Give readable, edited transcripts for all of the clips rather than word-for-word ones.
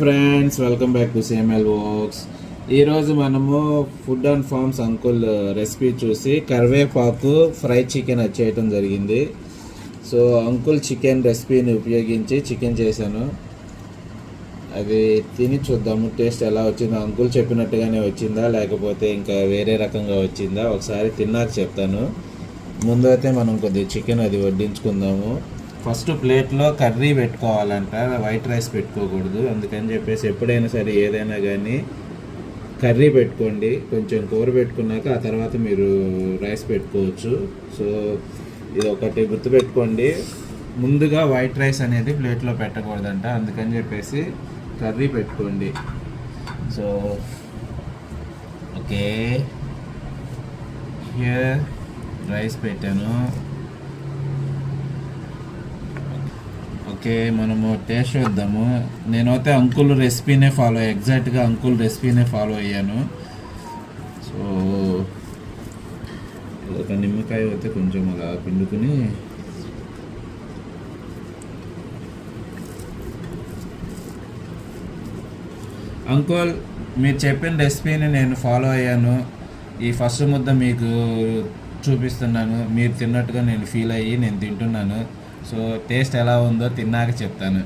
Friends, welcome back to CML works. ఈరోజు మనము food and farms uncle recipe చూసి కరివేపాకు ఫ్రై చికెన్ చేయటం జరిగింది. సో అంకుల్ చికెన్ రెసిపీని ఉపయోగించి చికెన్ చేశాను. అది తిని చూద్దాము టేస్ట్ ఎలా వచ్చిందో. అంకుల్ చెప్పినట్టుగానే వచ్చిందా లేకపోతే ఇంకా వేరే రకంగా వచ్చిందా ఒకసారి తిన్నాక చెప్తాను. ముందైతే మనం కొద్దిగా చికెన్ అది వడ్డించుకుందాము. ఫస్ట్ ప్లేట్లో కర్రీ పెట్టుకోవాలంట, వైట్ రైస్ పెట్టుకోకూడదు. అందుకని చెప్పేసి ఎప్పుడైనా సరే ఏదైనా కానీ కర్రీ పెట్టుకోండి. కొంచెం కూర పెట్టుకున్నాక ఆ తర్వాత మీరు రైస్ పెట్టుకోవచ్చు. సో ఇది ఒకటి గుర్తుపెట్టుకోండి, ముందుగా వైట్ రైస్ అనేది ప్లేట్లో పెట్టకూడదంట. అందుకని చెప్పేసి కర్రీ పెట్టుకోండి. సో ఓకే, హియర్ రైస్ పెట్టాను. ఓకే, మనము టేస్ట్ చూద్దాము. నేనైతే అంకుల్ రెసిపీనే ఎగ్జాక్ట్గా అంకుల్ రెసిపీనే ఫాలో అయ్యాను. సో ఒక నిమ్మకాయ అయితే కొంచెం అలా పిండుకుని అంకుల్ మీరు చెప్పిన రెసిపీని నేను ఫాలో అయ్యాను. ఈ ఫస్ట్ ముద్ద మీకు చూపిస్తున్నాను. మీరు తిన్నట్టుగా నేను ఫీల్ అయ్యి నేను తింటున్నాను. సో టేస్ట్ ఎలా ఉందో తిన్నాక చెప్తాను.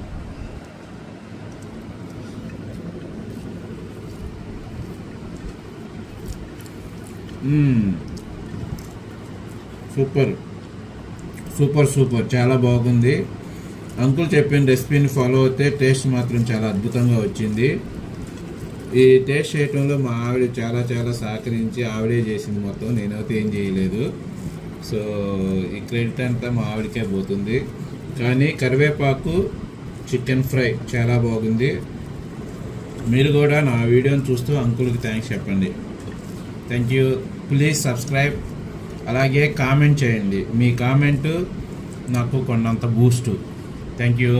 సూపర్ సూపర్ సూపర్, చాలా బాగుంది. అంకుల్ చెప్పిన రెసిపీని ఫాలో అయితే టేస్ట్ మాత్రం చాలా అద్భుతంగా వచ్చింది. ఈ టేస్ట్ చేయటంలో మా ఆవిడ చాలా చాలా సహకరించి ఆవిడే చేసింది మొత్తం, నేనైతే ఏం చేయలేదు. సో ఈ క్రెడిట్ అంతా మా ఆవిడకే పోతుంది. కానీ కరివేపాకు చికెన్ ఫ్రై చాలా బాగుంది. మీరు కూడా నా వీడియోని చూస్తూ అంకుల్కి థ్యాంక్స్ చెప్పండి. Thank you. Please subscribe. అలాగే కామెంట్ చేయండి. మీ కామెంటు నాకు కొన్నంత బూస్టు. Thank you.